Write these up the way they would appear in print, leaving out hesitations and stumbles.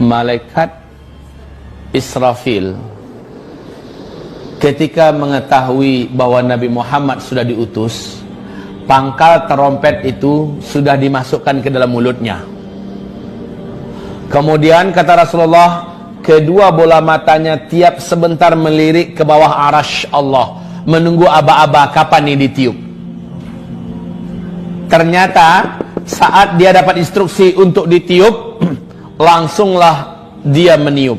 malaikat Israfil ketika mengetahui bahwa Nabi Muhammad sudah diutus, pangkal terompet itu sudah dimasukkan ke dalam mulutnya. Kemudian kata Rasulullah, kedua bola matanya tiap sebentar melirik ke bawah arasy Allah, menunggu aba-aba kapan ini ditiup. Ternyata saat dia dapat instruksi untuk ditiup, langsunglah dia meniup.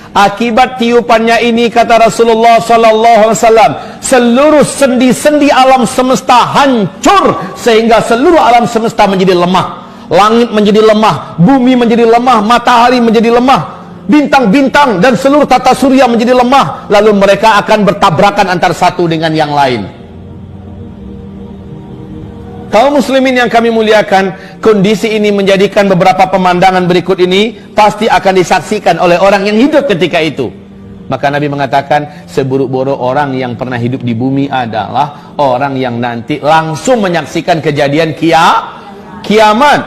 Akibat tiupannya ini, kata Rasulullah sallallahu alaihi wasallam, seluruh sendi-sendi alam semesta hancur sehingga seluruh alam semesta menjadi lemah. Langit menjadi lemah, bumi menjadi lemah, matahari menjadi lemah, bintang-bintang dan seluruh tata surya menjadi lemah. Lalu mereka akan bertabrakan antara satu dengan yang lain. Kaum muslimin yang kami muliakan, kondisi ini menjadikan beberapa pemandangan berikut ini pasti akan disaksikan oleh orang yang hidup ketika itu. Maka Nabi mengatakan, seburuk-buruk orang yang pernah hidup di bumi adalah orang yang nanti langsung menyaksikan kejadian kiamat.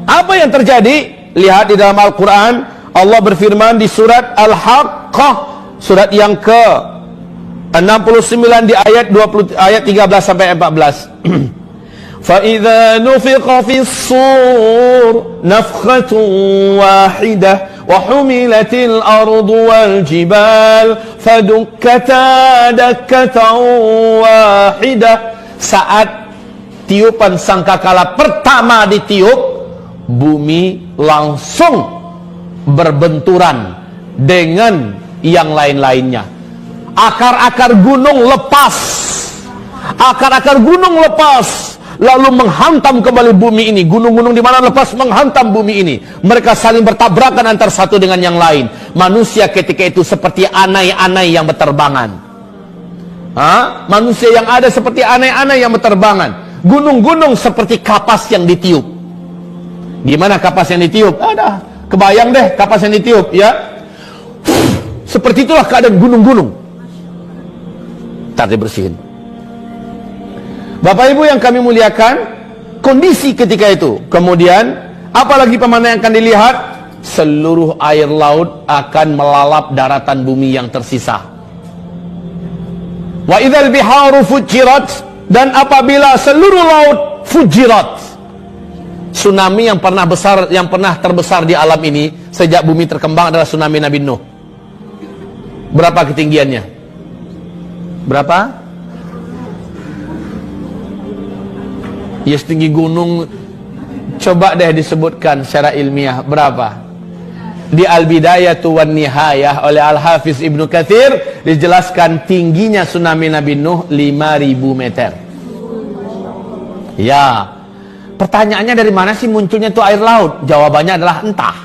Apa yang terjadi? Lihat di dalam Al-Quran, Allah berfirman di surat Al-Haqqah, surat yang ke 69 di ayat 13 sampai 14. فَإِذَا نُفِخَ فِي الصُّورِ نَفْخَةٌ وَاحِدَةٌ وَحُمِلَتِ الْأَرْضُ وَالْجِبَالُ فَدُكَّتَا دَكَّةً وَاحِدَةً. Saat tiupan sangkakala pertama ditiup, bumi langsung berbenturan dengan yang lain-lainnya. Akar-akar gunung lepas, akar-akar gunung lepas, lalu menghantam kembali bumi ini. Gunung-gunung di mana lepas menghantam bumi ini. Mereka saling bertabrakan antara satu dengan yang lain. Manusia ketika itu seperti anai-anai yang berterbangan. Manusia yang ada seperti anai-anai yang berterbangan. Gunung-gunung seperti kapas yang ditiup. Gimana kapas yang ditiup? Ada, kebayang deh kapas yang ditiup, ya. Seperti itulah keadaan gunung-gunung. Tadi bersihin. Bapak Ibu yang kami muliakan, kondisi ketika itu. Kemudian, apalagi pemandangan yang akan dilihat? Seluruh air laut akan melalap daratan bumi yang tersisa. Wa idzal biharu fujirat, dan apabila seluruh laut fujirat. Tsunami yang pernah terbesar di alam ini sejak bumi terkembang adalah tsunami Nabi Nuh. Berapa ketinggiannya? Berapa? Ya, setinggi gunung. Coba deh disebutkan secara ilmiah berapa? Di Al-Bidayatu wan Nihayah oleh Al-Hafiz Ibnu Katsir dijelaskan tingginya tsunami Nabi Nuh 5.000 meter. Ya, pertanyaannya dari mana sih munculnya tuh air laut? Jawabannya adalah entah.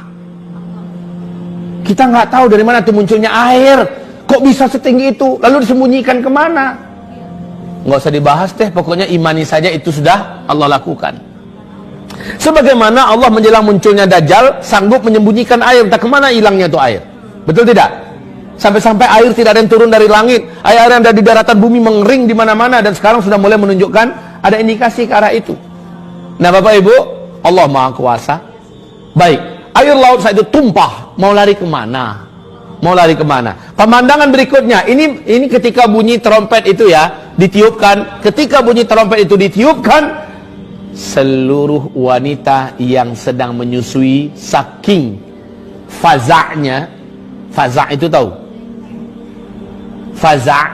Kita nggak tahu dari mana tuh munculnya air. Kok bisa setinggi itu? Lalu disembunyikan kemana? Nggak usah dibahas deh, pokoknya imani saja itu sudah Allah lakukan. Sebagaimana Allah menjelang munculnya Dajjal sanggup menyembunyikan air, entah kemana hilangnya itu air. Betul tidak? Sampai-sampai air tidak ada yang turun dari langit, air yang ada di daratan bumi mengering di mana-mana, dan sekarang sudah mulai menunjukkan ada indikasi ke arah itu. Nah Bapak Ibu, Allah Maha Kuasa. Baik, air laut saat itu tumpah, mau lari kemana? Mau lari kemana? Pemandangan berikutnya, ini ketika bunyi trompet itu ya, ditiupkan. Ketika bunyi trompet itu ditiupkan, seluruh wanita yang sedang menyusui saking faza'nya. Faza' itu tahu? Faza'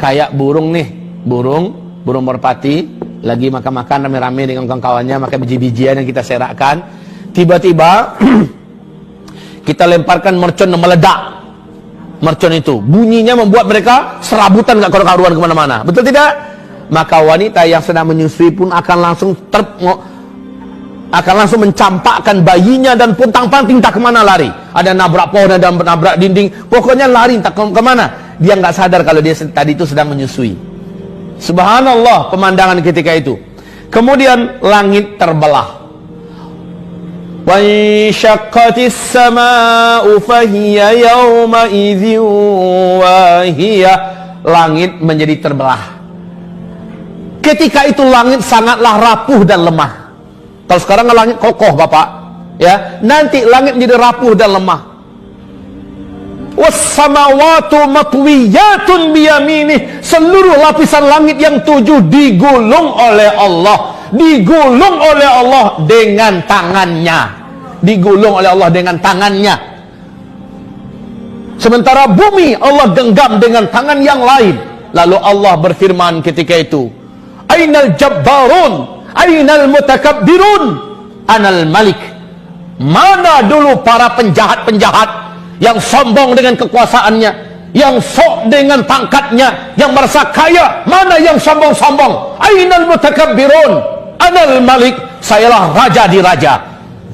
kayak burung nih, burung merpati lagi makan-makan rame-rame dengan kawan-kawannya, makan biji-bijian yang kita serakkan. Tiba-tiba kita lemparkan mercon yang meledak. Mercon itu bunyinya membuat mereka serabutan, gak karu-karuan kemana-mana. Betul tidak? Maka wanita yang sedang menyusui pun akan langsung mencampakkan bayinya dan pontang-panting tak kemana lari. Ada nabrak pohon, ada nabrak dinding, pokoknya lari tak kemana. Dia nggak sadar kalau dia tadi itu sedang menyusui. Subhanallah pemandangan ketika itu. Kemudian langit terbelah. وَانشَقَّتِ السَّمَاءُ فَهِيَ يَوْمَئِذٍ وَاهِيَةٌ. Langit menjadi terbelah. Ketika itu langit sangatlah rapuh dan lemah. Kalau sekarang langit kokoh Bapak, ya, nanti langit menjadi rapuh dan lemah. Was-samawatu matwiyatun biyaminih, seluruh lapisan langit yang 7 digulung oleh Allah, digulung oleh Allah dengan tangannya, digulung oleh Allah dengan tangannya. Sementara bumi Allah genggam dengan tangan yang lain. Lalu Allah berfirman ketika itu, Ainal jabbarun, ainal mutakabbirun, anal malik. Mana dulu para penjahat-penjahat yang sombong dengan kekuasaannya, yang sok dengan pangkatnya, yang merasa kaya? Mana yang sombong-sombong? Ainal mutakabbirun, anal malik. Sayalah raja di raja.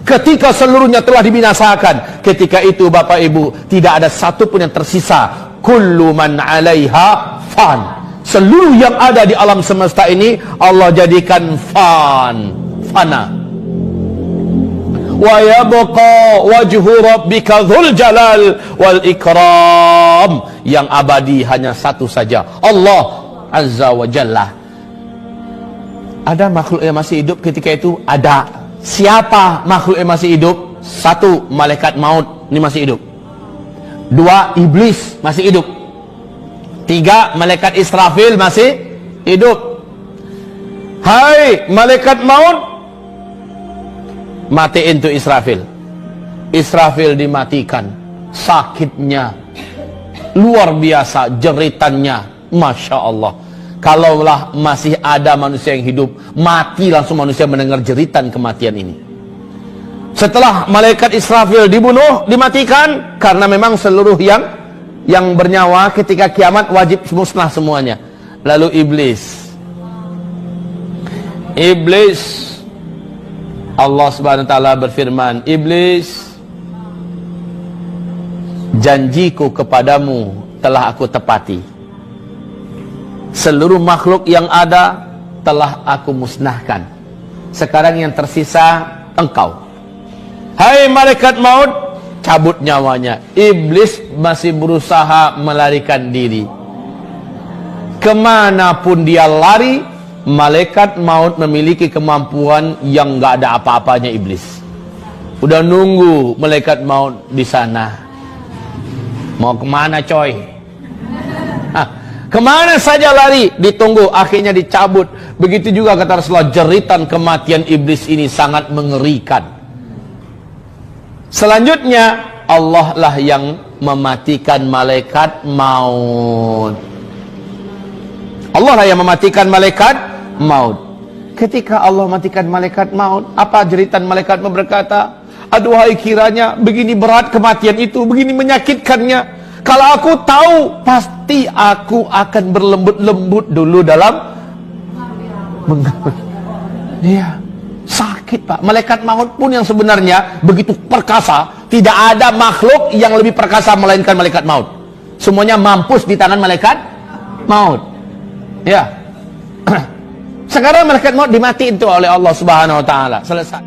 Ketika seluruhnya telah dibinasakan, ketika itu Bapak Ibu, tidak ada satu pun yang tersisa. Kullu man 'alaiha fan. Seluruh yang ada di alam semesta ini Allah jadikan fana. Wa yabqa wajhu rabbika dzul jalal wal ikram. Yang abadi hanya satu saja, Allah Azza wa Jalla. Ada makhluk yang masih hidup ketika itu? Ada. Siapa makhluk yang masih hidup? 1, malaikat maut, ini masih hidup. 2, iblis masih hidup. 3, malaikat Israfil masih hidup. Hai malaikat maut, matiin tuh Israfil. Israfil dimatikan. Sakitnya luar biasa, jeritannya, Masya Allah. Kalaulah masih ada manusia yang hidup, mati langsung manusia mendengar jeritan kematian ini. Setelah malaikat Israfil dibunuh, dimatikan, karena memang seluruh yang bernyawa ketika kiamat wajib musnah semuanya. Lalu iblis, Allah Subhanahu wa taala berfirman, Iblis, janjiku kepadamu telah aku tepati. Seluruh makhluk yang ada telah aku musnahkan. Sekarang yang tersisa engkau. Hai malaikat maut, cabut nyawanya. Iblis masih berusaha melarikan diri. Kemanapun dia lari, malaikat maut memiliki kemampuan yang gak ada apa-apanya iblis. Udah nunggu malaikat maut di sana. Mau kemana coy? Kemana saja lari, ditunggu, akhirnya dicabut. Begitu juga kata Rasulullah, jeritan kematian iblis ini sangat mengerikan. Selanjutnya, Allah lah yang mematikan malaikat maut. Allah lah yang mematikan malaikat maut. Ketika Allah matikan malaikat maut, apa jeritan malaikat berkata, aduhai kiranya begini berat kematian itu, begini menyakitkannya. Kalau aku tahu, pasti aku akan berlembut-lembut dulu dalam mengambil. Iya, sakit Pak. Malaikat maut pun yang sebenarnya begitu perkasa, tidak ada makhluk yang lebih perkasa melainkan malaikat maut. Semuanya mampus di tangan malaikat maut. Ya. Sekarang malaikat maut dimatiin tuh oleh Allah Subhanahu wa taala. Selesai.